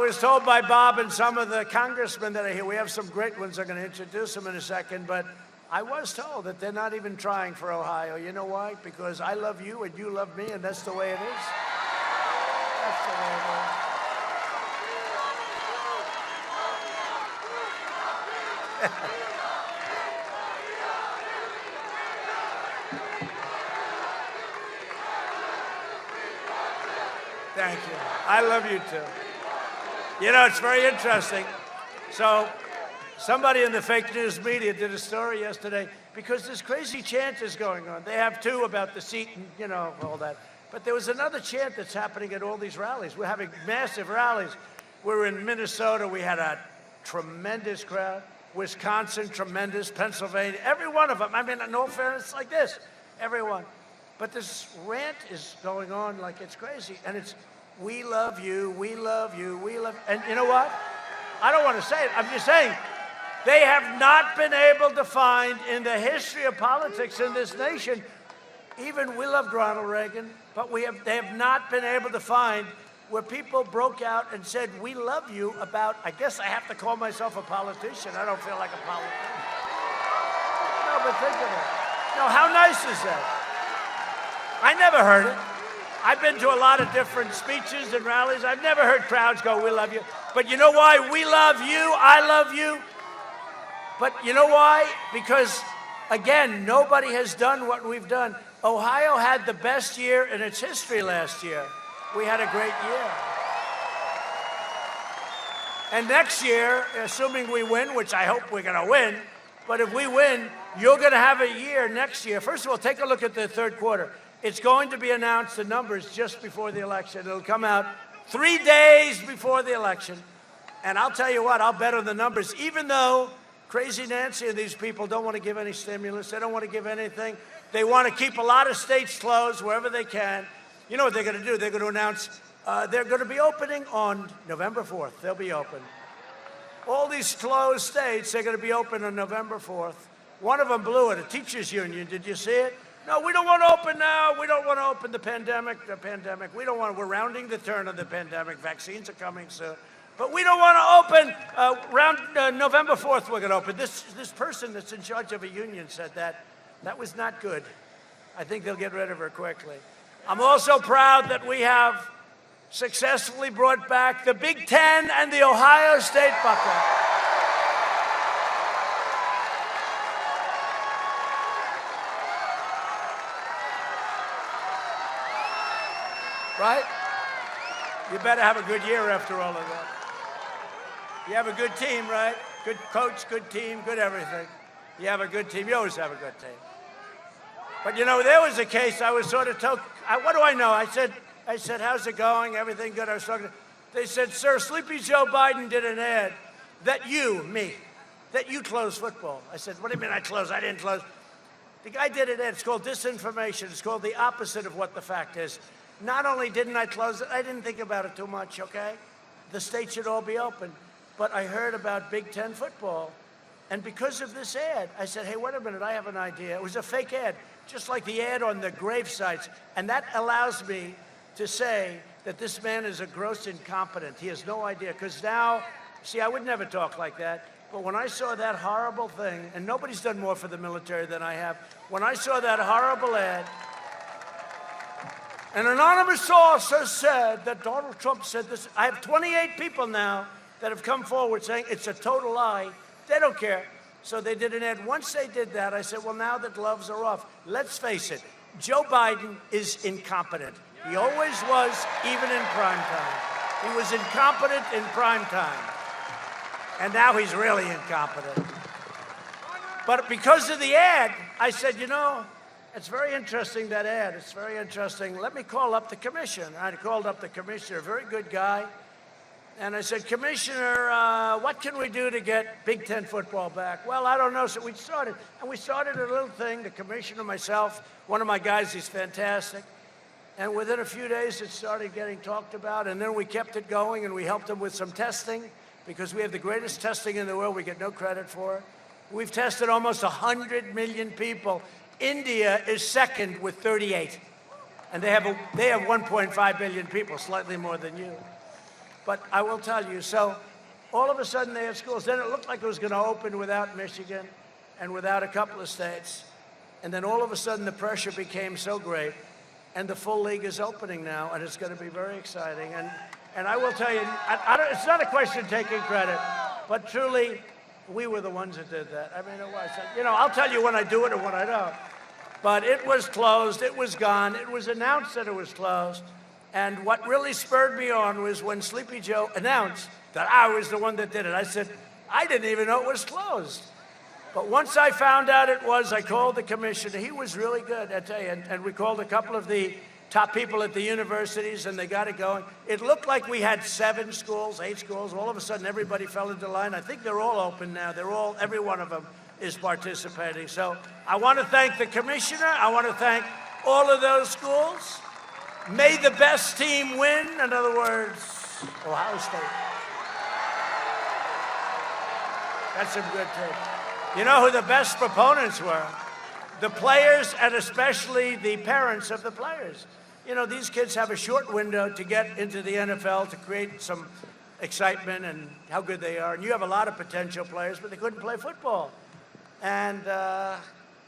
was told by Bob and some of the congressmen that are here, we have some great ones, I'm going to introduce them in a second, but I was told that they're not even trying for Ohio. You know why? Because I love you and you love me, and that's the way it is. That's the way it is. Thank you. I love you too. You know, it's very interesting. So, somebody in the fake news media did a story yesterday because this crazy chant is going on. They have two about the seat and, you know, all that. But there was another chant that's happening at all these rallies. We're having massive rallies. We're in Minnesota. We had a tremendous crowd. Wisconsin, tremendous. Pennsylvania, every one of them. I mean, in all fairness, like this, everyone. But this rant is going on like it's crazy. And it's, we love you, we love you, we love you. And you know what? I don't want to say it. I'm just saying, they have not been able to find in the history of politics in this nation, even we loved Ronald Reagan, but they have not been able to find where people broke out and said, we love you about, I guess I have to call myself a politician. I don't feel like a politician. No, but think of it. No, how nice is that? I never heard it. I've been to a lot of different speeches and rallies. I've never heard crowds go, we love you. But you know why? We love you. I love you. But you know why? Because, again, nobody has done what we've done. Ohio had the best year in its history last year. We had a great year. And next year, assuming we win, which I hope we're going to win, but if we win, you're going to have a year next year. First of all, take a look at the third quarter. It's going to be announced, the numbers, just before the election. It'll come out 3 days before the election. And I'll tell you what, I'll bet on the numbers, even though Crazy Nancy and these people don't want to give any stimulus. They don't want to give anything. They want to keep a lot of states closed wherever they can. You know what they're going to do? They're going to announce they're going to be opening on November 4th. They'll be open. All these closed states, they're going to be open on November 4th. One of them blew it, a teachers union. Did you see it? No, we don't want to open now. We don't want to open the pandemic. We don't want, we're rounding the turn of the pandemic. Vaccines are coming soon. But we don't want to open around November 4th, we're going to open. This person that's in charge of a union said that. That was not good. I think they'll get rid of her quickly. I'm also proud that we have successfully brought back the Big Ten and the Ohio State Buckeye. Right? You better have a good year after all of that. You have a good team, right? Good coach, good team, good everything. You have a good team. You always have a good team. But, you know, there was a case I was sort of told, what do I know? I said, how's it going? Everything good? I was talking. They said, sir, Sleepy Joe Biden did an ad that you close football. I said, what do you mean I close? I didn't close. The guy did an ad. It's called disinformation. It's called the opposite of what the fact is. Not only didn't I close it, I didn't think about it too much, okay? The states should all be open. But I heard about Big Ten football. And because of this ad, I said, hey, wait a minute, I have an idea. It was a fake ad, just like the ad on the grave sites. And that allows me to say that this man is a gross incompetent. He has no idea. Because now, see, I would never talk like that. But when I saw that horrible thing, and nobody's done more for the military than I have, when I saw that horrible ad, an anonymous source has said that Donald Trump said this. I have 28 people now that have come forward saying it's a total lie. They don't care. So they did an ad. Once they did that, I said, well, now the gloves are off. Let's face it, Joe Biden is incompetent. He always was, even in prime time. He was incompetent in prime time. And now he's really incompetent. But because of the ad, I said, you know, it's very interesting, that ad. It's very interesting. Let me call up the commissioner. I called up the commissioner, a very good guy. And I said, Commissioner, what can we do to get Big Ten football back? Well, I don't know. So we started. And we started a little thing, the commissioner, myself, one of my guys, he's fantastic. And within a few days, it started getting talked about. And then we kept it going, and we helped them with some testing, because we have the greatest testing in the world. We get no credit for it. We've tested almost 100 million people. India is second with 38. And they have 1.5 billion people, slightly more than you. But I will tell you, so all of a sudden they had schools. Then it looked like it was going to open without Michigan and without a couple of states. And then all of a sudden the pressure became so great. And the full league is opening now, and it's going to be very exciting. And I will tell you, it's not a question of taking credit, but truly, we were the ones that did that. I mean, it was. You know, I'll tell you when I do it and when I don't. But it was closed. It was gone. It was announced that it was closed. And what really spurred me on was when Sleepy Joe announced that I was the one that did it. I said, I didn't even know it was closed. But once I found out it was, I called the commissioner. He was really good, I tell you. And we called a couple of the top people at the universities, and they got it going. It looked like we had 7 schools, 8 schools. All of a sudden, everybody fell into line. I think they're all open now. Every one of them is participating. So I want to thank the commissioner. I want to thank all of those schools. May the best team win. In other words, Ohio State. That's some good tape. You know who the best proponents were? The players, and especially the parents of the players. You know, these kids have a short window to get into the NFL to create some excitement and how good they are. And you have a lot of potential players, but they couldn't play football. And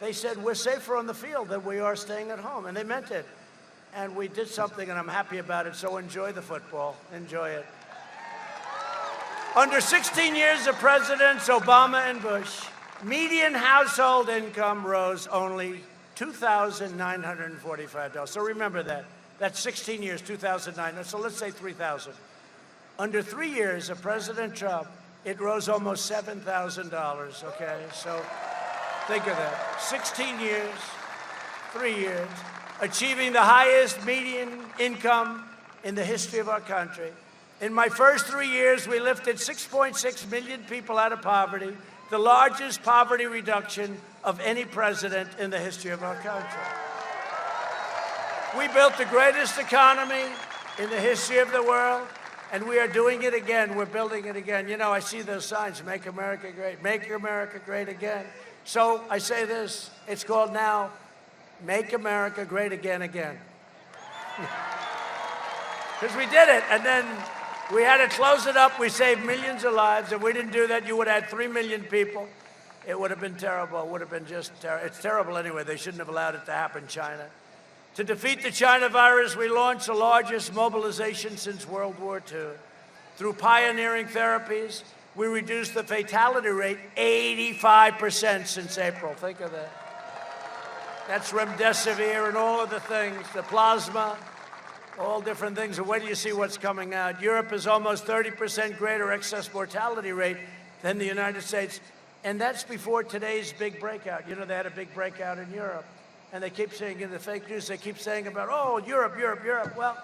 they said, we're safer on the field than we are staying at home. And they meant it. And we did something, and I'm happy about it. So enjoy the football. Enjoy it. Under 16 years of presidents Obama and Bush, median household income rose only $2,945. So remember that. That's 16 years, 2009. So let's say 3,000. Under 3 years of President Trump, it rose almost $7,000, okay? So think of that. 16 years, 3 years, achieving the highest median income in the history of our country. In my first 3 years, we lifted 6.6 million people out of poverty, the largest poverty reduction of any president in the history of our country. We built the greatest economy in the history of the world, and we are doing it again. We're building it again. You know, I see those signs, Make America Great, Make America Great Again. So I say this, it's called now, Make America Great Again, again. Because we did it, and then we had to close it up. We saved millions of lives. If we didn't do that, you would have had 3 million people. It would have been terrible. It would have been just terrible. It's terrible anyway. They shouldn't have allowed it to happen in China. To defeat the China virus, we launched the largest mobilization since World War II. Through pioneering therapies, we reduced the fatality rate 85% since April. Think of that. That's remdesivir and all of the things, the plasma, all different things. And wait till you see what's coming out. Europe is almost 30% greater excess mortality rate than the United States. And that's before today's big breakout. You know, they had a big breakout in Europe. And they keep saying in the fake news, they keep saying about, oh, Europe, Europe, Europe. Well,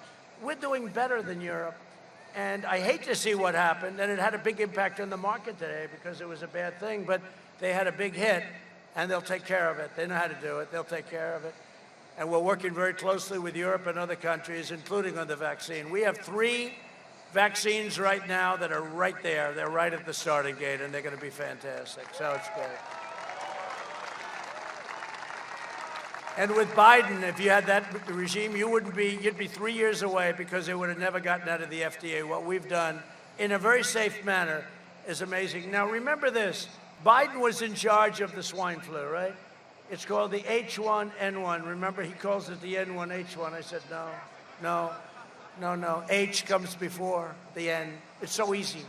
we're doing better than Europe. And I hate to see what happened. And it had a big impact on the market today because it was a bad thing. But they had a big hit, and they'll take care of it. They know how to do it. They'll take care of it. And we're working very closely with Europe and other countries, including on the vaccine. We have 3 vaccines right now that are right there. They're right at the starting gate, and they're going to be fantastic. So it's great. And with Biden, if you had that regime, you'd be 3 years away because it would have never gotten out of the FDA. What we've done in a very safe manner is amazing. Now, remember this. Biden was in charge of the swine flu, right? It's called the H1N1. Remember, he calls it the N1H1. I said, no, no, no, no. H comes before the N. It's so easy.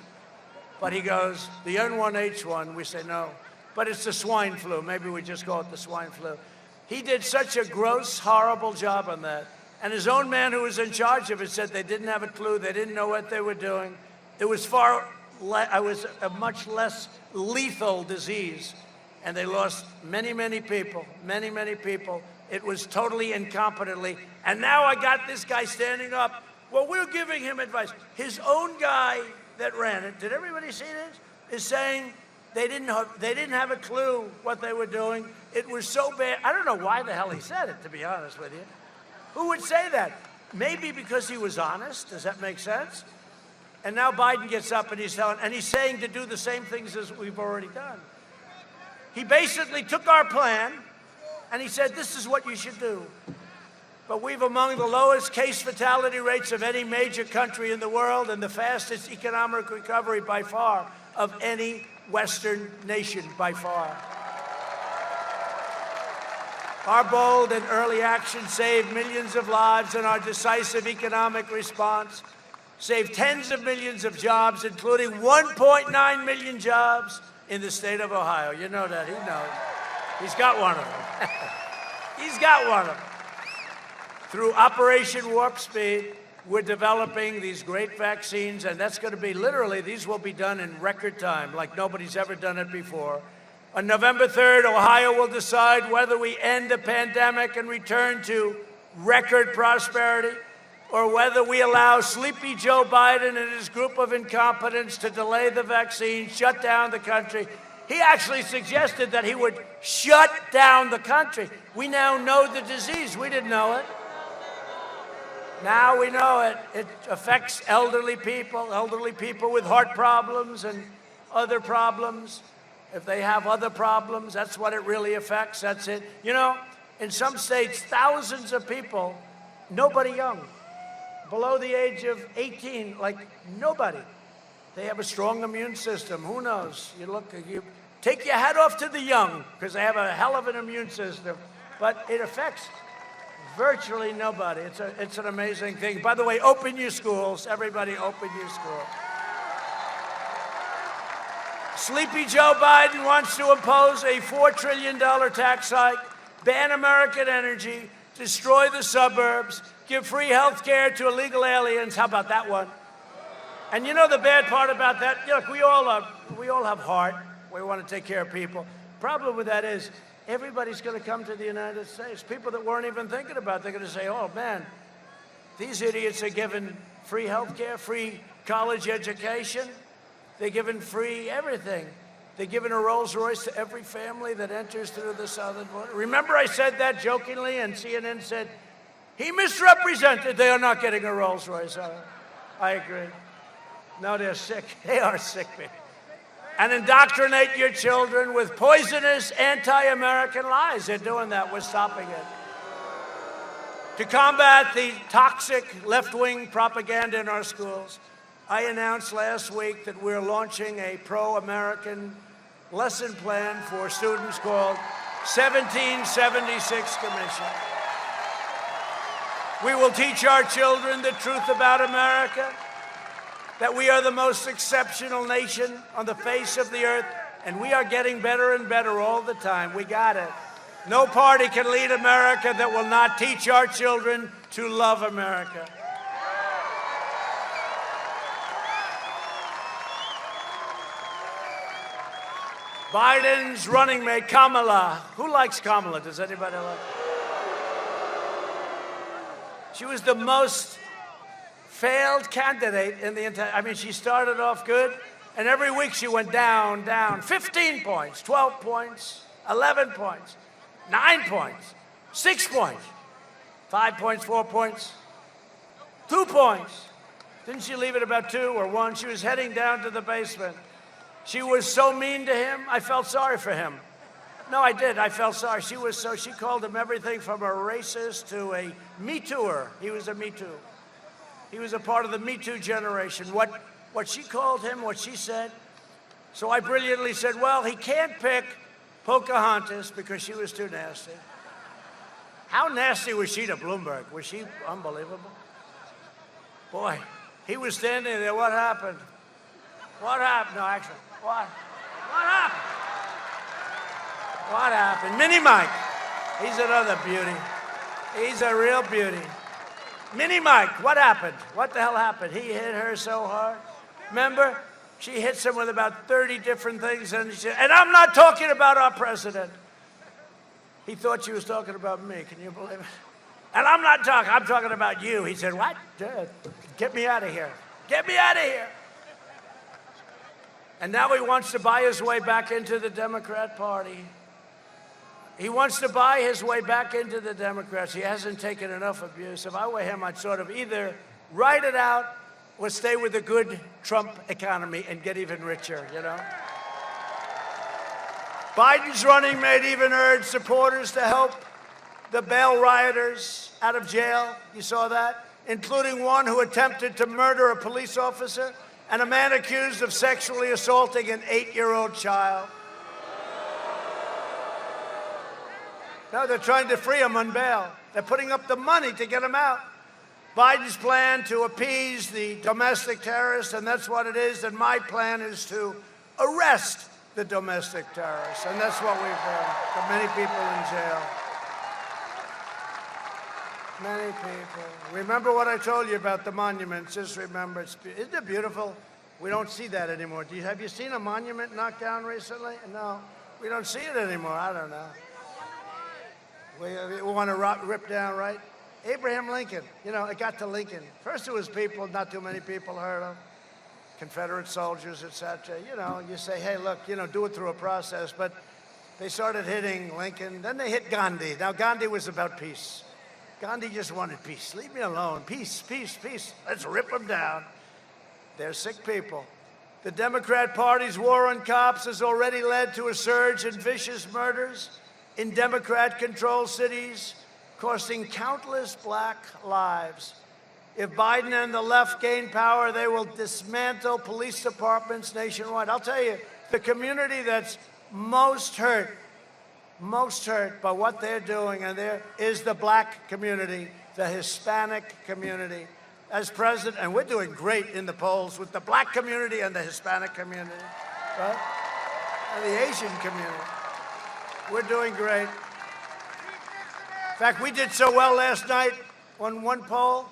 But he goes, the N1H1. We say, no. But it's the swine flu. Maybe we just call it the swine flu. He did such a gross, horrible job on that. And his own man who was in charge of it said they didn't have a clue. They didn't know what they were doing. It was a much less lethal disease. And they lost many, many people, many, many people. It was totally incompetently. And now I got this guy standing up. Well, we're giving him advice. His own guy that ran it, did everybody see this? Is saying they didn't have a clue what they were doing. It was so bad. I don't know why the hell he said it, to be honest with you. Who would say that? Maybe because he was honest. Does that make sense? And now Biden gets up and he's saying to do the same things as we've already done. He basically took our plan and he said, this is what you should do. but we've among the lowest case fatality rates of any major country in the world and the fastest economic recovery by far of any Western nation by far. Our bold and early action saved millions of lives, and our decisive economic response saved tens of millions of jobs, including 1.9 million jobs in the state of Ohio. You know that. He knows. He's got one of them. He's got one of them. Through Operation Warp Speed, we're developing these great vaccines, and that's going to be literally, these will be done in record time, like nobody's ever done it before. On November 3rd, Ohio will decide whether we end the pandemic and return to record prosperity, or whether we allow sleepy Joe Biden and his group of incompetents to delay the vaccine, shut down the country. He actually suggested that he would shut down the country. We now know the disease. We didn't know it. Now we know it. It affects elderly people with heart problems and other problems. If they have other problems, that's what it really affects. That's it. You know, in some states, thousands of people, nobody young, below the age of 18, like nobody. They have a strong immune system. Who knows? You take your hat off to the young, because they have a hell of an immune system. But it affects virtually nobody. It's an amazing thing. By the way, open your schools. Everybody open your schools. Sleepy Joe Biden wants to impose a $4 trillion tax hike, ban American energy, destroy the suburbs, give free health care to illegal aliens. How about that one? And you know the bad part about that? Look, we all have heart. We want to take care of people. Problem with that is everybody's going to come to the United States. People that weren't even thinking about it, they're going to say, oh, man, these idiots are given free health care, free college education. They're given free everything. They're giving a Rolls Royce to every family that enters through the southern border. Remember I said that jokingly, and CNN said, he misrepresented. They are not getting a Rolls Royce. I agree. No, they're sick. They are sick people. And indoctrinate your children with poisonous anti-American lies. They're doing that. We're stopping it. To combat the toxic left-wing propaganda in our schools, I announced last week that we're launching a pro-American lesson plan for students called 1776 Commission. We will teach our children the truth about America, that we are the most exceptional nation on the face of the earth, and we are getting better and better all the time. We got it. No party can lead America that will not teach our children to love America. Biden's running mate, Kamala. Who likes Kamala? Does anybody like her? She was the most failed candidate in the entire, I mean, she started off good, and every week she went down, down. 15 points, 12 points, 11 points, 9 points, 6 points, 5 points, 4 points, 2 points. Didn't she leave it about 2 or 1? She was heading down to the basement. She was so mean to him, I felt sorry for him. No, I did. I felt sorry. She called him everything from a racist to a Me Tooer. He was a Me Too. He was a part of the Me Too generation. What she called him, what she said. So I brilliantly said, well, he can't pick Pocahontas because she was too nasty. How nasty was she to Bloomberg? Was she unbelievable? Boy, he was standing there. What happened? What happened? No, actually, what happened? What happened? Mini Mike. He's another beauty. He's a real beauty. Mini Mike, what happened? What the hell happened? He hit her so hard. Remember? She hits him with about 30 different things, and she said, and I'm not talking about our president. He thought she was talking about me. Can you believe it? And I'm talking about you. He said, what? Get me out of here. Get me out of here. And now he wants to buy his way back into the Democrat Party. He wants to buy his way back into the Democrats. He hasn't taken enough abuse. If I were him, I'd sort of either ride it out or stay with the good Trump economy and get even richer, you know? Biden's running mate even urged supporters to help the bail rioters out of jail. You saw that? Including one who attempted to murder a police officer and a man accused of sexually assaulting an 8-year-old child. No, they're trying to free him on bail. They're putting up the money to get him out. Biden's plan to appease the domestic terrorists, and that's what it is. And my plan is to arrest the domestic terrorists, and that's what we've done. Got many people in jail. Many people. Remember what I told you about the monuments. Just remember, isn't it beautiful? We don't see that anymore. Have you seen a monument knocked down recently? No, we don't see it anymore. I don't know. We want to rip down, right? Abraham Lincoln, you know, it got to Lincoln. First it was people, not too many people heard of, Confederate soldiers, etc. You know, you say, hey, look, you know, do it through a process. But they started hitting Lincoln. Then they hit Gandhi. Now, Gandhi was about peace. Gandhi just wanted peace. Leave me alone. Peace, peace, peace. Let's rip them down. They're sick people. The Democrat Party's war on cops has already led to a surge in vicious murders in Democrat-controlled cities, costing countless black lives. If Biden and the left gain power, they will dismantle police departments nationwide. I'll tell you, the community that's most hurt by what they're doing, and there is the black community, the Hispanic community. As president, and we're doing great in the polls with the black community and the Hispanic community, right? And the Asian community. We're doing great. In fact, we did so well last night on one poll,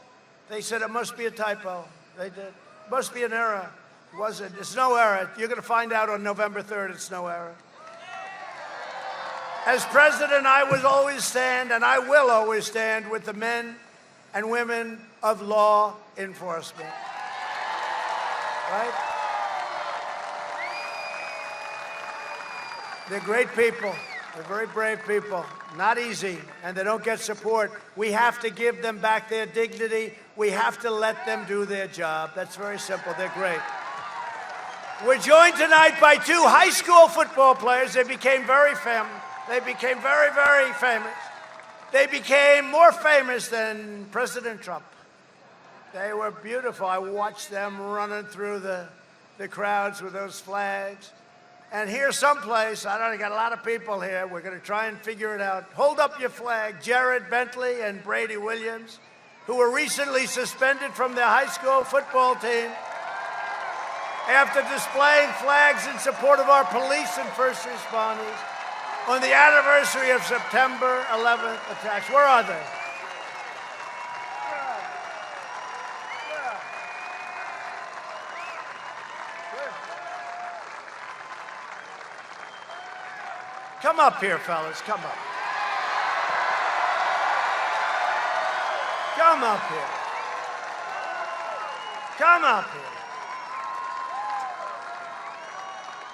they said it must be a typo. They did. It must be an error. It wasn't. It's no error. You're going to find out on November 3rd it's no error. As president, I will always stand, and I will always stand with the men and women of law enforcement. Right? They're great people. They're very brave people. Not easy, and they don't get support. We have to give them back their dignity. We have to let them do their job. That's very simple. They're great. We're joined tonight by two high school football players. They became very famous. They became very, very famous. They became more famous than President Trump. They were beautiful. I watched them running through the crowds with those flags. And here someplace, I don't know, got a lot of people here. We're going to try and figure it out. Hold up your flag. Jared Bentley and Brady Williams, who were recently suspended from their high school football team after displaying flags in support of our police and first responders on the anniversary of September 11th attacks. Where are they? Come up here, fellas. Come up. Come up here. Come up here.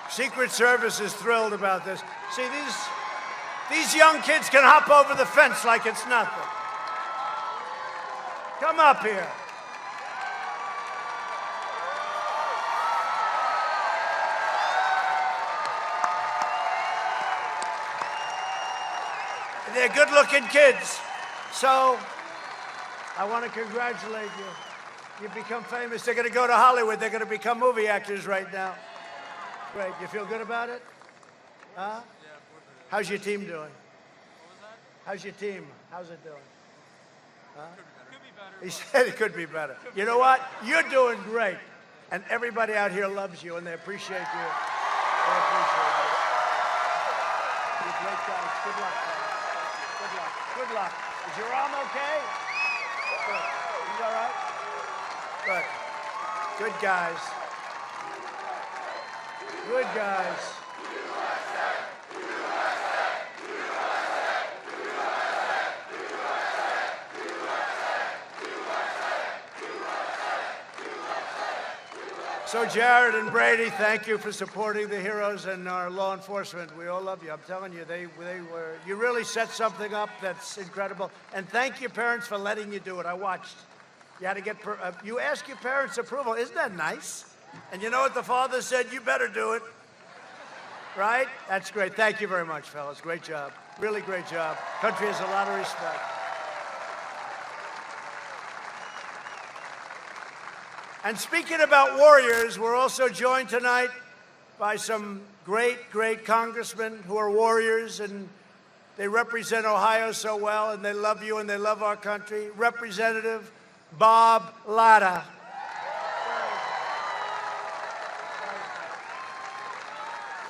Secret Service is thrilled about this. See, these young kids can hop over the fence like it's nothing. Come up here. They're good-looking kids. So I want to congratulate you. You've become famous. They're going to go to Hollywood. They're going to become movie actors right now. Great. You feel good about it? Huh? How's your team doing? How's your team? How's it doing? Huh? Could be better. He said it could be better. You know what? You're doing great. And everybody out here loves you, and they appreciate you. They appreciate you. You're great guys. Good luck, guys. Good luck. Good luck. Is your arm okay? Good. He's all right? Good. Good guys. Good guys. So Jared and Brady, thank you for supporting the heroes and our law enforcement. We all love you. I'm telling you, you really set something up that's incredible. And thank your parents for letting you do it. I watched. You had to get, you ask your parents' approval. Isn't that nice? And you know what the father said? You better do it. Right? That's great. Thank you very much, fellas. Great job. Really great job. Country has a lot of respect. And speaking about warriors, we're also joined tonight by some great, great congressmen who are warriors, and they represent Ohio so well, and they love you, and they love our country. Representative Bob Latta.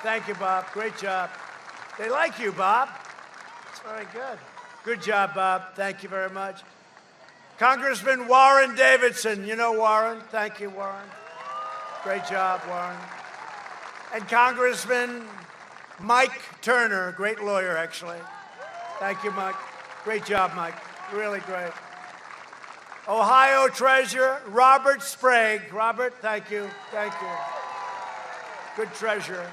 Thank you, Bob. Great job. They like you, Bob. It's very good. Good job, Bob. Thank you very much. Congressman Warren Davidson. You know Warren. Thank you, Warren. Great job, Warren. And Congressman Mike Turner, great lawyer, actually. Thank you, Mike. Great job, Mike. Really great. Ohio Treasurer Robert Sprague. Robert, thank you. Thank you. Good treasurer.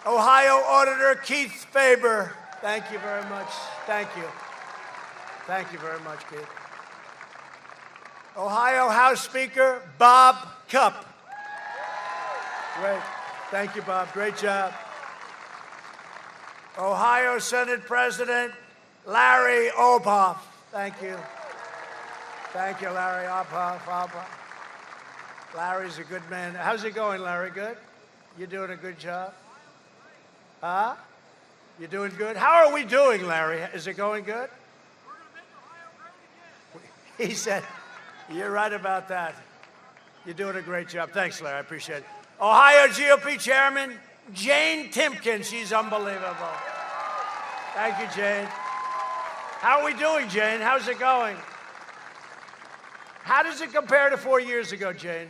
Ohio Auditor Keith Faber. Thank you very much. Thank you. Thank you very much, Keith. Ohio House Speaker Bob Cupp. Great. Thank you, Bob. Great job. Ohio Senate President Larry Obhoff. Thank you. Thank you, Larry Obhoff. Larry's a good man. How's it going, Larry? Good? You doing a good job? Huh? You doing good? How are we doing, Larry? Is it going good? We're going to make Ohio great again. He said, you're right about that. You're doing a great job. Thanks, Larry. I appreciate it. Ohio GOP Chairman Jane Timken. She's unbelievable. Thank you, Jane. How are we doing, Jane? How's it going? How does it compare to 4 years ago, Jane?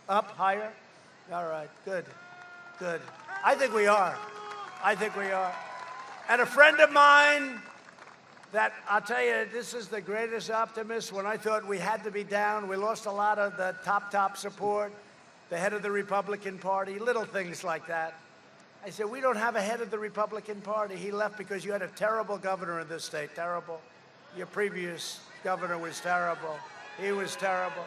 Up, higher? All right, good, good. I think we are. I think we are. And a friend of mine that, I'll tell you, this is the greatest optimist. When I thought we had to be down, we lost a lot of the top support, the head of the Republican Party, little things like that. I said, we don't have a head of the Republican Party. He left because you had a terrible governor in this state, terrible. Your previous governor was terrible. He was terrible.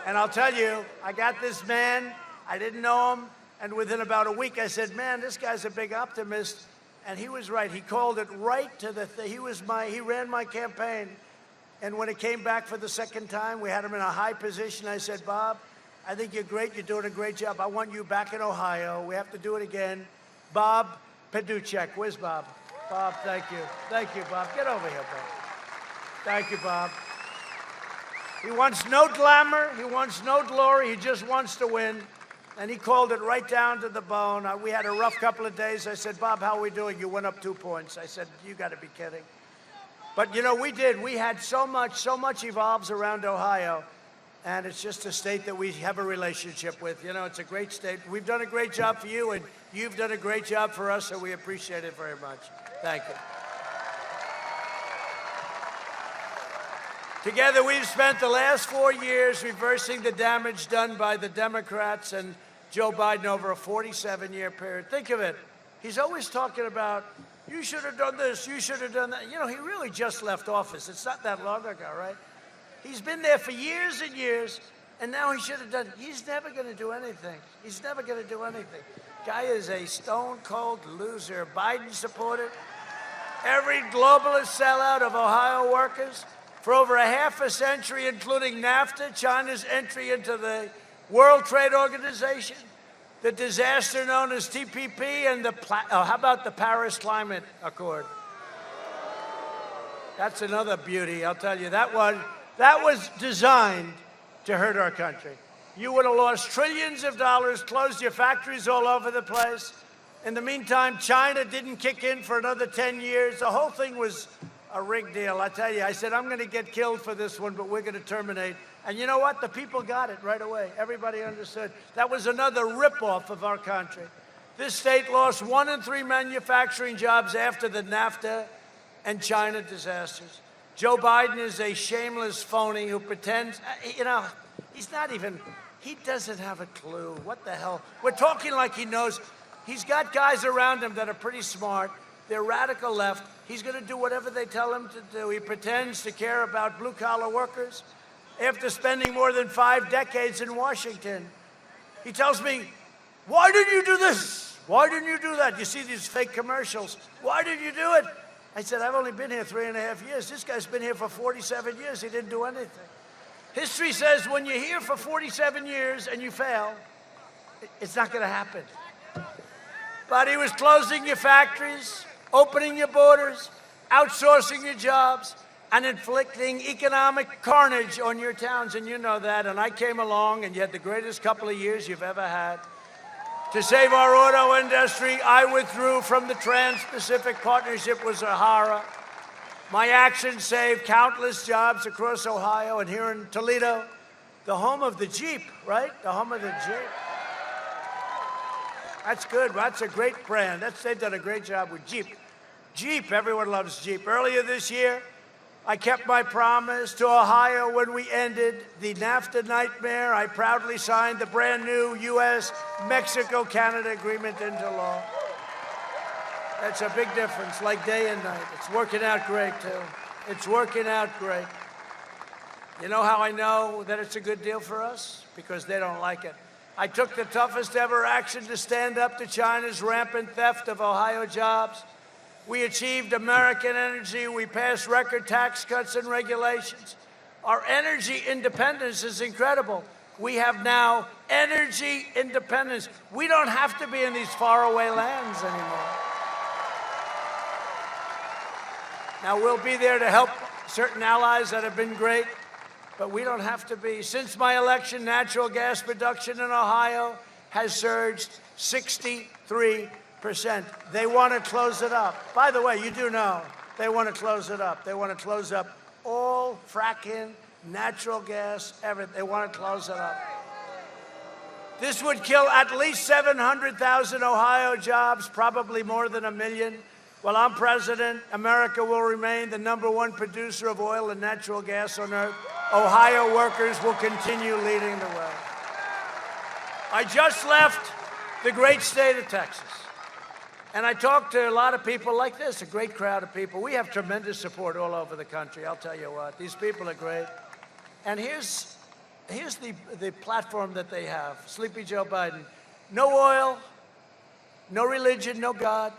And I'll tell you, I got this man, I didn't know him, and within about a week I said, man, this guy's a big optimist. And he was right. He called it right to the thing. He ran my campaign. And when it came back for the second time, we had him in a high position. I said, Bob, I think you're great. You're doing a great job. I want you back in Ohio. We have to do it again. Bob Paduchek. Where's Bob? Bob, thank you. Thank you, Bob. Get over here, Bob. Thank you, Bob. He wants no glamour. He wants no glory. He just wants to win. And he called it right down to the bone. We had a rough couple of days. I said, Bob, how are we doing? You went up 2 points. I said, you got to be kidding. But, you know, we did. We had so much evolves around Ohio. And it's just a state that we have a relationship with. You know, it's a great state. We've done a great job for you, and you've done a great job for us, so we appreciate it very much. Thank you. Together, we've spent the last 4 years reversing the damage done by the Democrats and Joe Biden over a 47-year period. Think of it. He's always talking about, you should have done this, you should have done that. You know, he really just left office. It's not that long ago, right? He's been there for years and years, and now he should have done. He's never going to do anything. He's never going to do anything. Guy is a stone-cold loser. Biden supported every globalist sellout of Ohio workers for over a half a century, including NAFTA, China's entry into the World Trade Organization, the disaster known as TPP, and how about the Paris Climate Accord? That's another beauty, I'll tell you. That was designed to hurt our country. You would have lost trillions of dollars, closed your factories all over the place. In the meantime, China didn't kick in for another 10 years. The whole thing was a rigged deal. I tell you, I said, I'm going to get killed for this one, but we're going to terminate. And you know what? The people got it right away. Everybody understood. That was another ripoff of our country. This state lost 1 in 3 manufacturing jobs after the NAFTA and China disasters. Joe Biden is a shameless phony who pretends, you know, he doesn't have a clue. What the hell? We're talking like he knows. He's got guys around him that are pretty smart. They're radical left. He's going to do whatever they tell him to do. He pretends to care about blue-collar workers after spending more than 5 decades in Washington. He tells me, why did you do this? Why didn't you do that? You see these fake commercials. Why did you do it? I said, I've only been here 3.5 years. This guy's been here for 47 years. He didn't do anything. History says when you're here for 47 years and you fail, it's not going to happen. But he was closing your factories, opening your borders, outsourcing your jobs, and inflicting economic carnage on your towns, and you know that. And I came along, and you had the greatest couple of years you've ever had. To save our auto industry, I withdrew from the Trans-Pacific Partnership with Sahara. My actions saved countless jobs across Ohio and here in Toledo, the home of the Jeep, right? The home of the Jeep. That's good. That's a great brand. They've done a great job with Jeep. Jeep, everyone loves Jeep. Earlier this year, I kept my promise to Ohio when we ended the NAFTA nightmare. I proudly signed the brand new U.S.-Mexico-Canada agreement into law. That's a big difference, like day and night. It's working out great, too. It's working out great. You know how I know that it's a good deal for us? Because they don't like it. I took the toughest ever action to stand up to China's rampant theft of Ohio jobs. We achieved American energy. We passed record tax cuts and regulations. Our energy independence is incredible. We have now energy independence. We don't have to be in these faraway lands anymore. Now, we'll be there to help certain allies that have been great, but we don't have to be. Since my election, natural gas production in Ohio has surged 63%. They want to close it up. By the way, you do know they want to close it up. They want to close up all fracking, natural gas, everything. They want to close it up. This would kill at least 700,000 Ohio jobs, probably more than 1 million. While I'm president, America will remain the #1 producer of oil and natural gas on earth. Ohio workers will continue leading the way. I just left the great state of Texas. And I talked to a lot of people like this, a great crowd of people. We have tremendous support all over the country, I'll tell you what. These people are great. And here's the platform that they have. Sleepy Joe Biden. No oil, no religion, no God,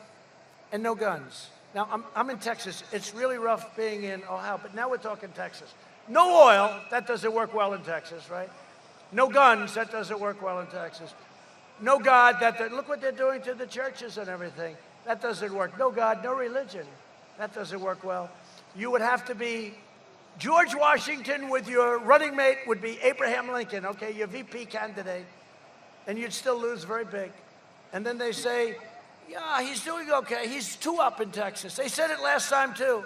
and no guns. Now, I'm in Texas. It's really rough being in Ohio, but now we're talking Texas. No oil, that doesn't work well in Texas, right? No guns, that doesn't work well in Texas. No God, look what they're doing to the churches and everything. That doesn't work. No God, no religion. That doesn't work well. You would have to be George Washington with your running mate would be Abraham Lincoln, okay, your VP candidate, and you'd still lose very big. And then they say, yeah, he's doing okay. He's 2 up in Texas. They said it last time, too,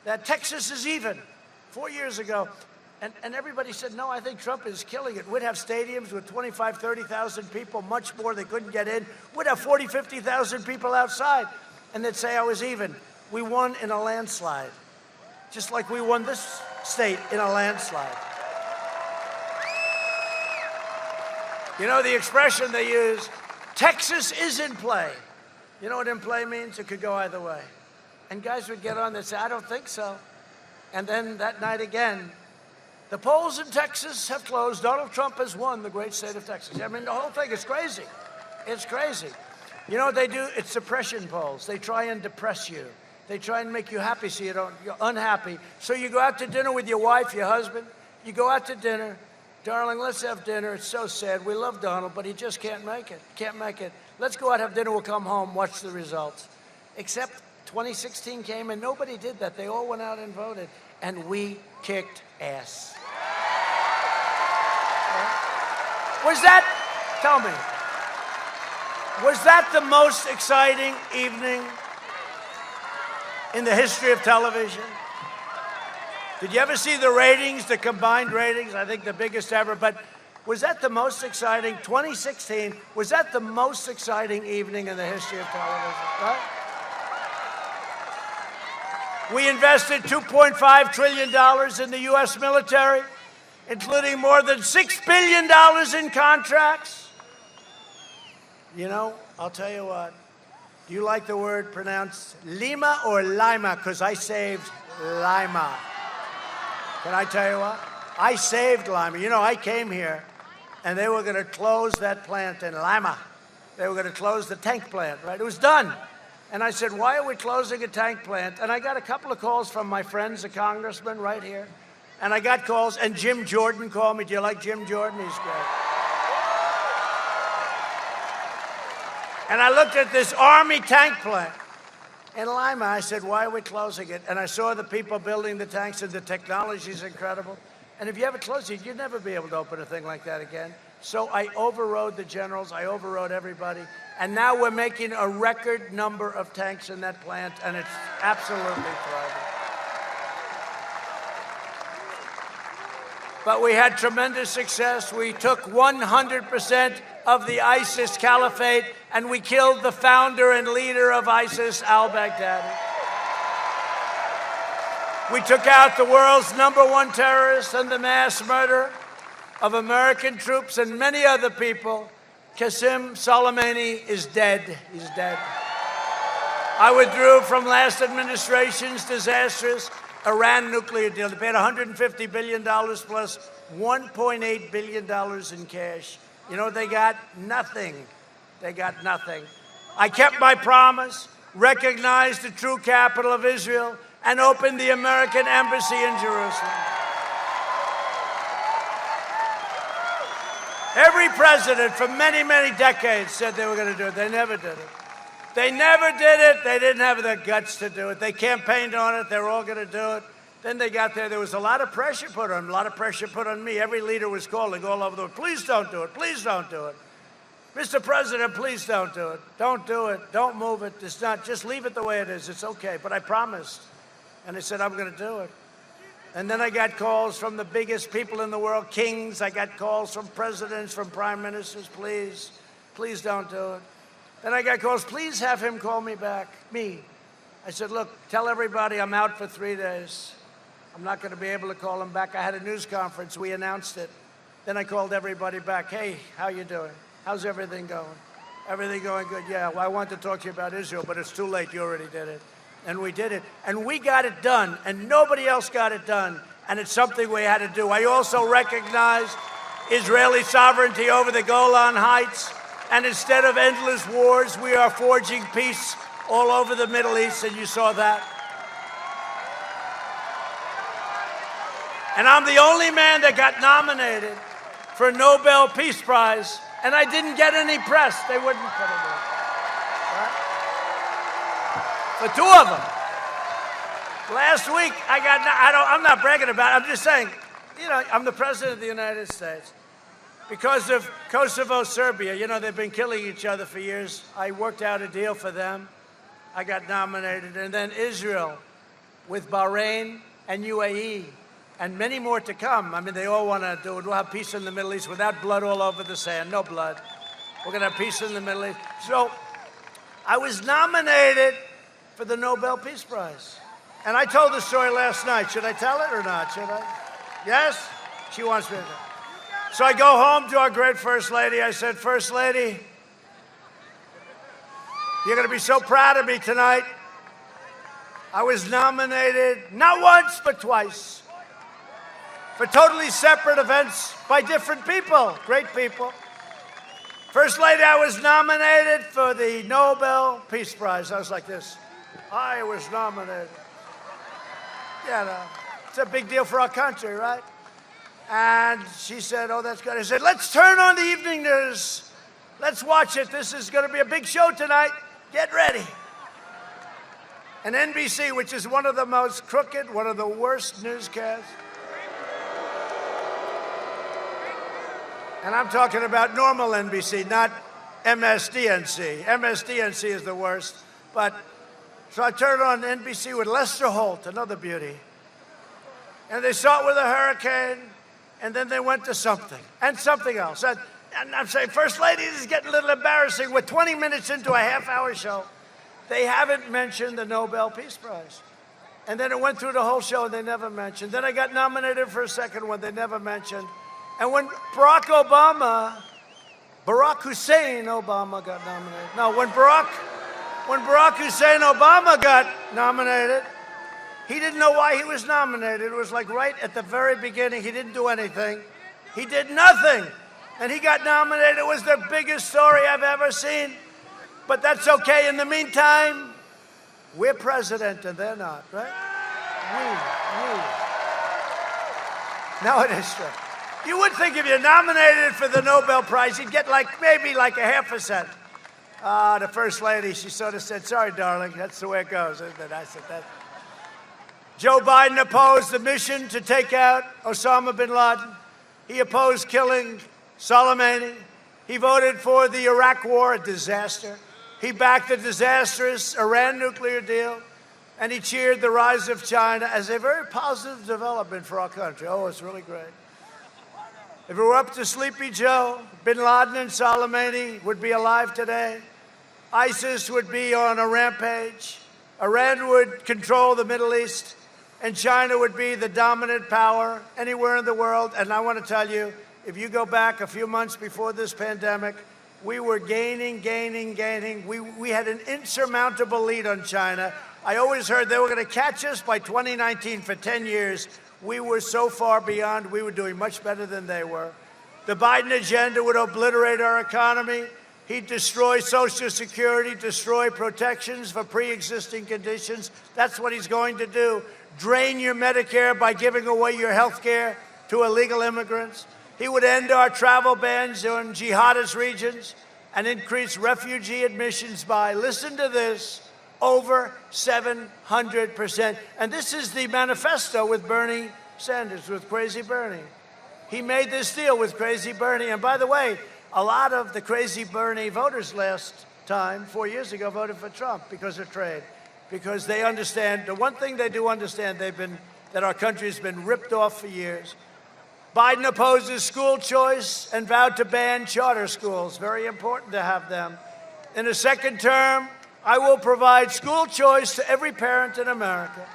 that Texas is even 4 years ago. And everybody said, no, I think Trump is killing it. We'd have stadiums with 25, 30,000 people, much more. They couldn't get in. We'd have 40, 50,000 people outside. And they'd say I was even. We won in a landslide, just like we won this state in a landslide. You know the expression they use, Texas is in play. You know what in play means? It could go either way. And guys would get on and say, I don't think so. And then that night again, the polls in Texas have closed. Donald Trump has won the great state of Texas. I mean, the whole thing is crazy. It's crazy. You know what they do? It's suppression polls. They try and depress you. They try and make you happy so you're unhappy. So you go out to dinner with your wife, your husband. You go out to dinner. Darling, let's have dinner. It's so sad. We love Donald, but he just can't make it. Can't make it. Let's go out, have dinner. We'll come home, watch the results. Except 2016 came and nobody did that. They all went out and voted. And we kicked ass. Was that, tell me, was that the most exciting evening in the history of television? Did you ever see the ratings, the combined ratings? I think the biggest ever, but was that the most exciting, 2016, was that the most exciting evening in the history of television, right? We invested $2.5 trillion in the U.S. military, including more than $6 billion in contracts. You know, I'll tell you what, do you like the word pronounced Lima or Lima? Because I saved Lima. Can I tell you what? I saved Lima. You know, I came here, and they were going to close that plant in Lima. They were going to close the tank plant, right? It was done. And I said, why are we closing a tank plant? And I got a couple of calls from my friends, the congressman right here. And I got calls, and Jim Jordan called me. Do you like Jim Jordan? He's great. And I looked at this Army tank plant in Lima. I said, why are we closing it? And I saw the people building the tanks, and the technology is incredible. And if you ever close it, you'd never be able to open a thing like that again. So I overrode the generals. I overrode everybody. And now we're making a record number of tanks in that plant, and it's absolutely thriving. But we had tremendous success. We took 100% of the ISIS caliphate, and we killed the founder and leader of ISIS, al-Baghdadi. We took out the world's #1 terrorist and the mass murderer of American troops and many other people. Qasem Soleimani is dead. He's dead. I withdrew from last administration's disastrous Iran nuclear deal. They paid $150 billion plus $1.8 billion in cash. You know what they got? Nothing. They got nothing. I kept my promise, recognized the true capital of Israel, and opened the American embassy in Jerusalem. Every president for many, many decades said they were going to do it. They never did it. They never did it. They didn't have the guts to do it. They campaigned on it. They were all going to do it. Then they got there. There was a lot of pressure put on them, a lot of pressure put on me. Every leader was calling all over the world, please don't do it. Please don't do it. Mr. President, please don't do it. Don't do it. Don't move it. It's not. Just leave it the way it is. It's okay. But I promised. And I said, I'm going to do it. And then I got calls from the biggest people in the world, kings. I got calls from presidents, from prime ministers, please, please don't do it. Then I got calls, please have him call me back, me. I said, look, tell everybody I'm out for 3 days. I'm not going to be able to call him back. I had a news conference. We announced it. Then I called everybody back. Hey, how you doing? How's everything going? Everything going good? Yeah, well, I want to talk to you about Israel, but it's too late. You already did it. And we did it. And we got it done. And nobody else got it done. And it's something we had to do. I also recognized Israeli sovereignty over the Golan Heights. And instead of endless wars, we are forging peace all over the Middle East. And you saw that. And I'm the only man that got nominated for a Nobel Peace Prize. And I didn't get any press. They wouldn't put it in. For 2 of them. Last week, I'm not bragging about it. I'm just saying, you know, I'm the president of the United States. Because of Kosovo, Serbia, you know, they've been killing each other for years. I worked out a deal for them. I got nominated. And then Israel with Bahrain and UAE and many more to come. I mean, they all want to do it. We'll have peace in the Middle East without blood all over the sand. No blood. We're going to have peace in the Middle East. So I was nominated for the Nobel Peace Prize. And I told the story last night. Should I tell it or not? Should I? Yes? She wants me to. So I go home to our great First Lady. I said, First Lady, you're going to be so proud of me tonight. I was nominated not once, but twice for totally separate events by different people, great people. First Lady, I was nominated for the Nobel Peace Prize. I was like this. I was nominated. Yeah, no, it's a big deal for our country, right? And she said, oh, that's good. I said, let's turn on the evening news. Let's watch it. This is going to be a big show tonight. Get ready. And NBC, which is one of the most crooked, one of the worst newscasts. And I'm talking about normal NBC, not MSDNC. MSDNC is the worst. But so I turned on NBC with Lester Holt, another beauty. And they saw it with a hurricane, and then they went to something, and something else. And I'm saying, First Lady, this is getting a little embarrassing. We're 20 minutes into a half-hour show. They haven't mentioned the Nobel Peace Prize. And then it went through the whole show, and they never mentioned. Then I got nominated for a second one, they never mentioned. And when Barack Hussein Obama got nominated. No, when Barack Hussein Obama got nominated, he didn't know why he was nominated. It was like right at the very beginning, he didn't do anything. He did nothing. and he got nominated. It was the biggest story I've ever seen. But that's okay. In the meantime, we're president and they're not, right? No, it is true. You would think if you're nominated for the Nobel Prize, you'd get maybe like a half a cent. The First Lady, she sort of said, sorry, darling, that's the way it goes. And I said that. Joe Biden opposed the mission to take out Osama bin Laden. He opposed killing Soleimani. He voted for the Iraq War, a disaster. He backed the disastrous Iran nuclear deal. And he cheered the rise of China as a very positive development for our country. Oh, it's really great. If it were up to Sleepy Joe, bin Laden and Soleimani would be alive today. ISIS would be on a rampage. Iran would control the Middle East. And China would be the dominant power anywhere in the world. And I want to tell you, if you go back a few months before this pandemic, we were gaining. We had an insurmountable lead on China. I always heard they were going to catch us by 2019 for 10 years. We were so far beyond. We were doing much better than they were. The Biden agenda would obliterate our economy. He'd destroy Social Security, destroy protections for pre-existing conditions. That's what he's going to do. Drain your Medicare by giving away your health care to illegal immigrants. He would end our travel bans on jihadist regions and increase refugee admissions by, listen to this, over 700%. And this is the manifesto with Bernie Sanders, with Crazy Bernie. He made this deal with Crazy Bernie. And by the way, a lot of the Crazy Bernie voters last time, 4 years ago, voted for Trump because of trade. Because they understand, the one thing they do understand, that our country has been ripped off for years. Biden opposes school choice and vowed to ban charter schools. Very important to have them. In a second term, I will provide school choice to every parent in America.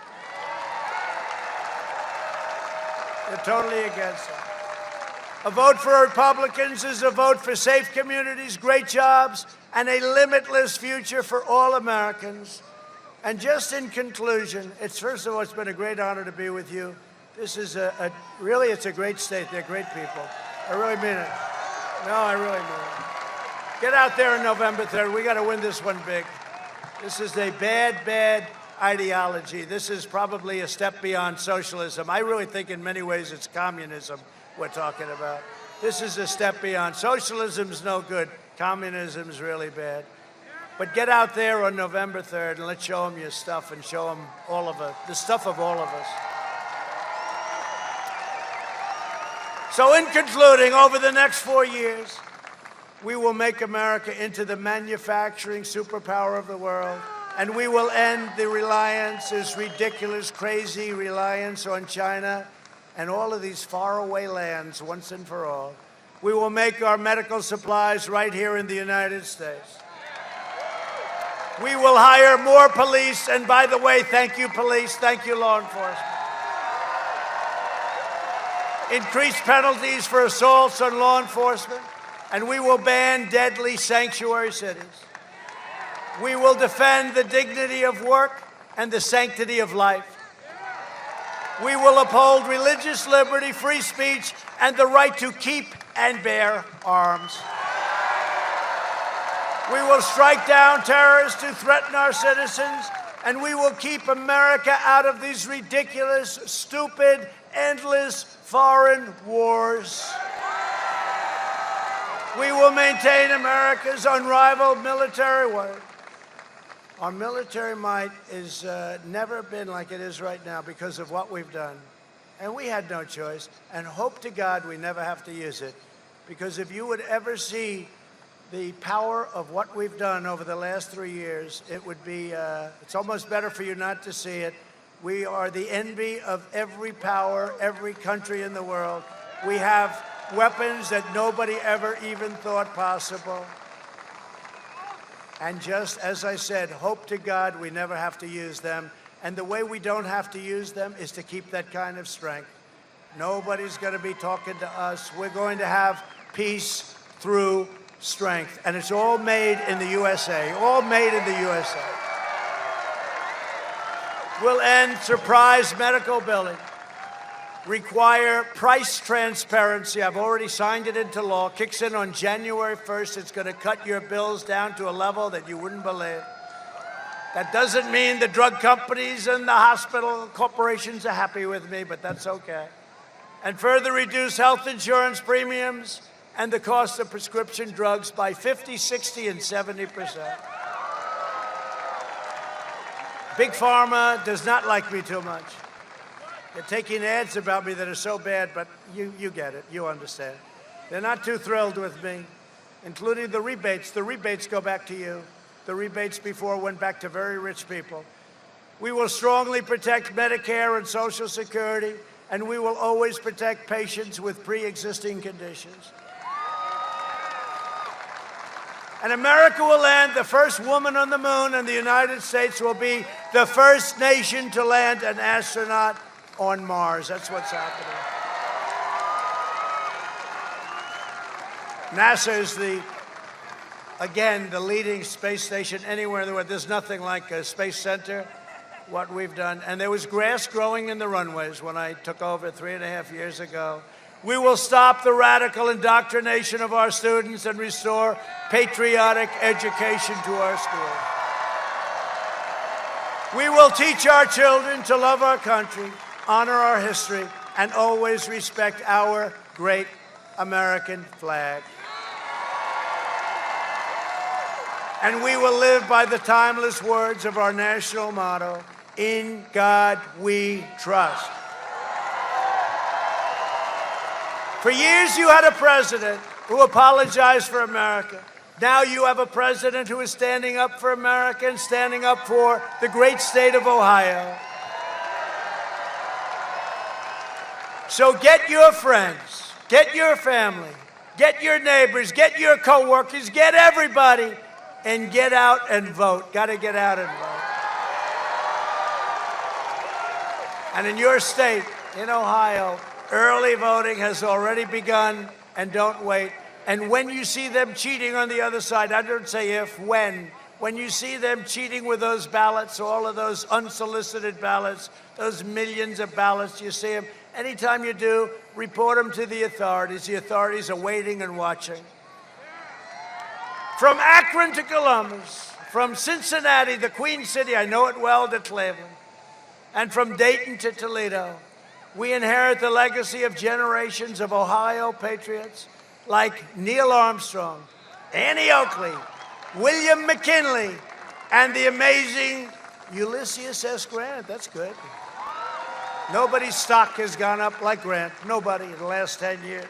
They're totally against it. A vote for Republicans is a vote for safe communities, great jobs, and a limitless future for all Americans. And just in conclusion, first of all, it's been a great honor to be with you. This is really, it's a great state. They're great people. I really mean it. No, I really mean it. Get out there on November 3rd. We got to win this one big. This is a bad ideology. This is probably a step beyond socialism. I really think in many ways it's communism we're talking about. This is a step beyond. Socialism's no good. Communism's really bad. But get out there on November 3rd and let's show them your stuff and show them all of it, the stuff of all of us. So in concluding, over the next 4 years, we will make America into the manufacturing superpower of the world, and we will end the reliance, this ridiculous, crazy reliance on China and all of these faraway lands once and for all. We will make our medical supplies right here in the United States. We will hire more police, and by the way, thank you, police, thank you, law enforcement. Increase penalties for assaults on law enforcement, and we will ban deadly sanctuary cities. We will defend the dignity of work and the sanctity of life. We will uphold religious liberty, free speech, and the right to keep and bear arms. We will strike down terrorists who threaten our citizens, and we will keep America out of these ridiculous, stupid, endless foreign wars. We will maintain America's unrivaled military might. Our military might has never been like it is right now because of what we've done. And we had no choice, and hope to God we never have to use it. Because if you would ever see the power of what we've done over the last 3 years, it would be, it's almost better for you not to see it. We are the envy of every power, every country in the world. We have weapons that nobody ever even thought possible. And just as I said, hope to God we never have to use them. And the way we don't have to use them is to keep that kind of strength. Nobody's going to be talking to us. We're going to have peace through strength. And it's all made in the USA, all made in the USA. We'll end surprise medical billing. require price transparency. I've already signed it into law. Kicks in on January 1st. It's going to cut your bills down to a level that you wouldn't believe. That doesn't mean the drug companies and the hospital corporations are happy with me, but that's okay. And further reduce health insurance premiums and the cost of prescription drugs by 50, 60, and 70%. Big Pharma does not like me too much. They're taking ads about me that are so bad, but you get it. You understand. They're not too thrilled with me, including the rebates. The rebates go back to you. The rebates before went back to very rich people. We will strongly protect Medicare and Social Security, and we will always protect patients with pre-existing conditions. And America will land the first woman on the moon, and the United States will be the first nation to land an astronaut on Mars. That's what's happening. NASA is the leading space station anywhere in the world. There's nothing like a space center, what we've done. And there was grass growing in the runways when I took over 3.5 years ago. We will stop the radical indoctrination of our students and restore patriotic education to our schools. We will teach our children to love our country, honor our history, and always respect our great American flag. And we will live by the timeless words of our national motto, "In God we trust." For years you had a president who apologized for America. Now you have a president who is standing up for America and standing up for the great state of Ohio. So get your friends, get your family, get your neighbors, get your coworkers, get everybody, and get out and vote. Got to get out and vote. And in your state, in Ohio, early voting has already begun, and don't wait. And when you see them cheating on the other side, I don't say if, when you see them cheating with those ballots, all of those unsolicited ballots, those millions of ballots, you see them, anytime you do, report them to the authorities. The authorities are waiting and watching. From Akron to Columbus, from Cincinnati, the Queen City, I know it well, to Cleveland, and from Dayton to Toledo, we inherit the legacy of generations of Ohio patriots like Neil Armstrong, Annie Oakley, William McKinley, and the amazing Ulysses S. Grant. That's good. Nobody's stock has gone up like Grant. Nobody in the last 10 years.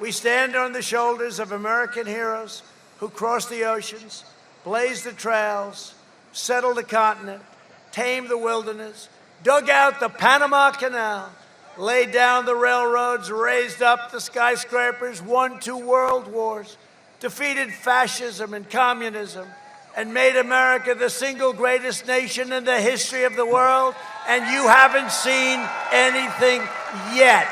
We stand on the shoulders of American heroes who crossed the oceans, blazed the trails, settled the continent, tamed the wilderness, dug out the Panama Canal, laid down the railroads, raised up the skyscrapers, won 2 world wars, defeated fascism and communism, and made America the single greatest nation in the history of the world, and you haven't seen anything yet.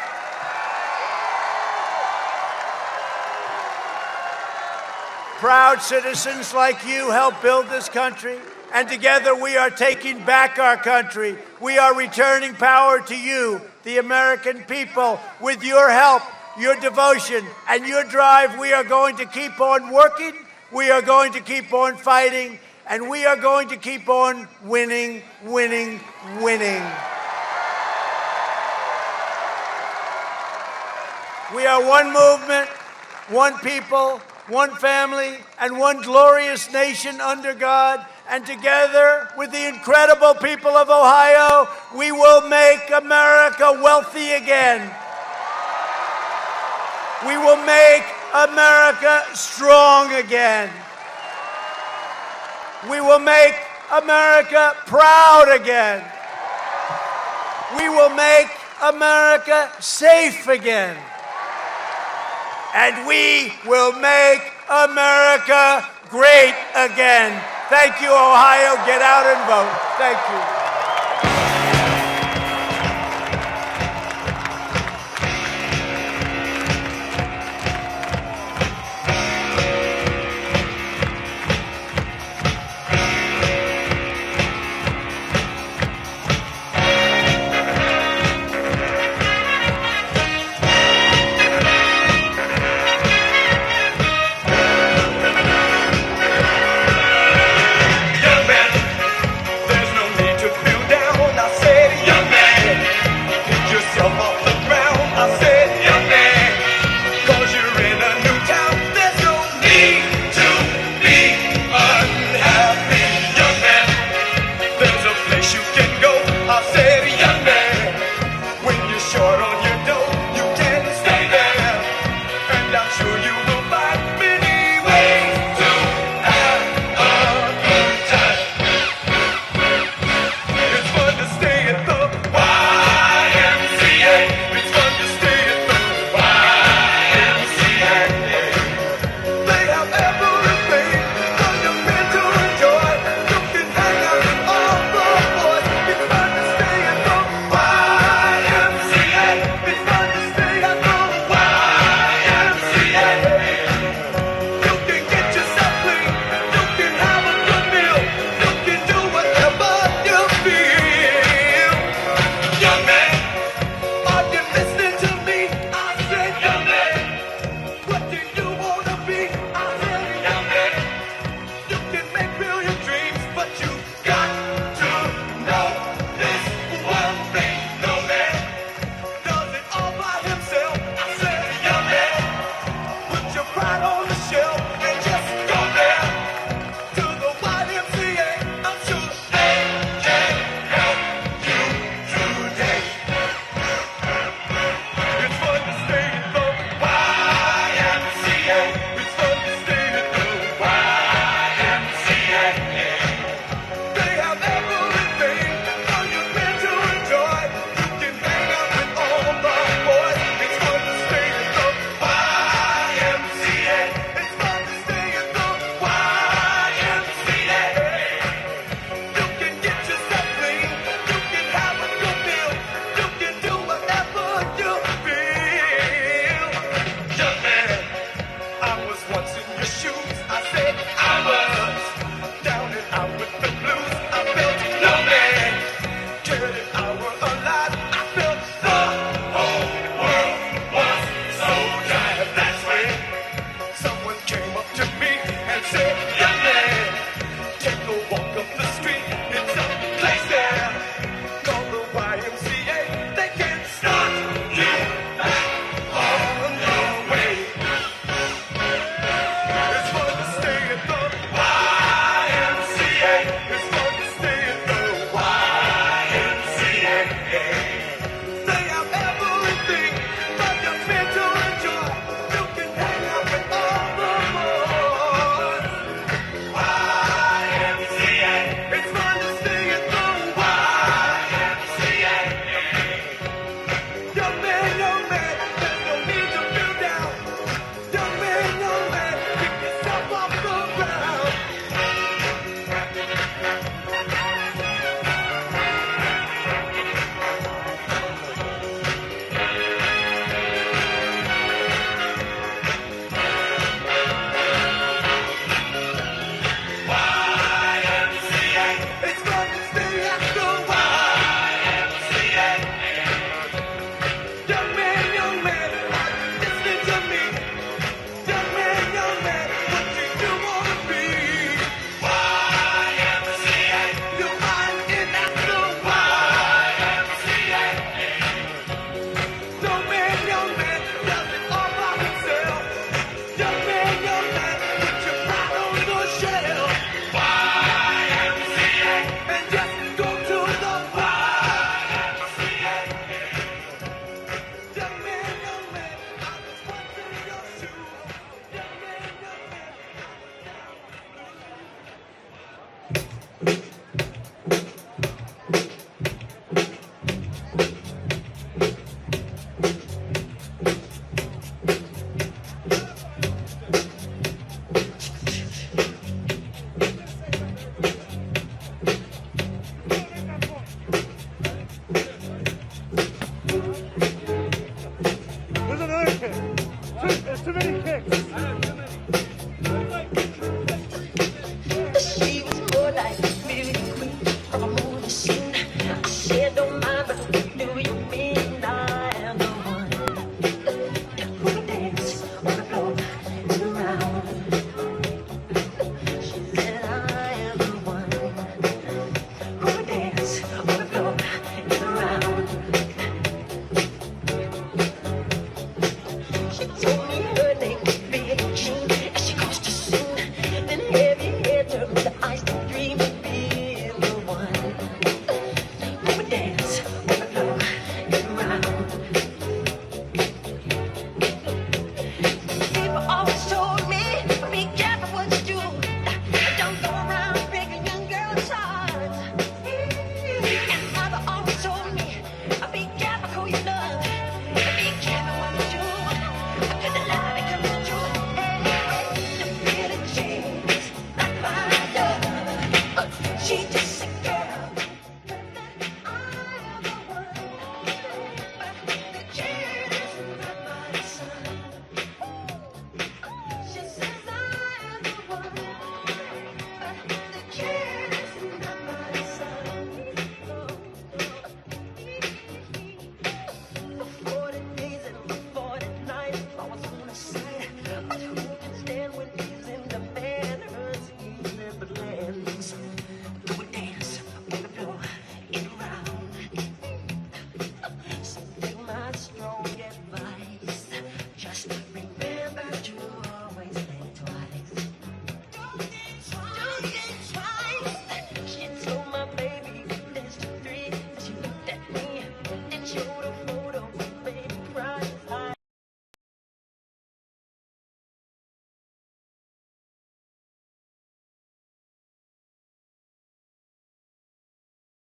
Proud citizens like you helped build this country, and together we are taking back our country. We are returning power to you, the American people. With your help, your devotion, and your drive, we are going to keep on working, we are going to keep on fighting, and we are going to keep on winning, winning, winning. We are one movement, one people, one family, and one glorious nation under God. And together with the incredible people of Ohio, we will make America wealthy again. We will make America strong again. We will make America proud again. We will make America safe again. And we will make America great again. Thank you, Ohio. Get out and vote. Thank you. ever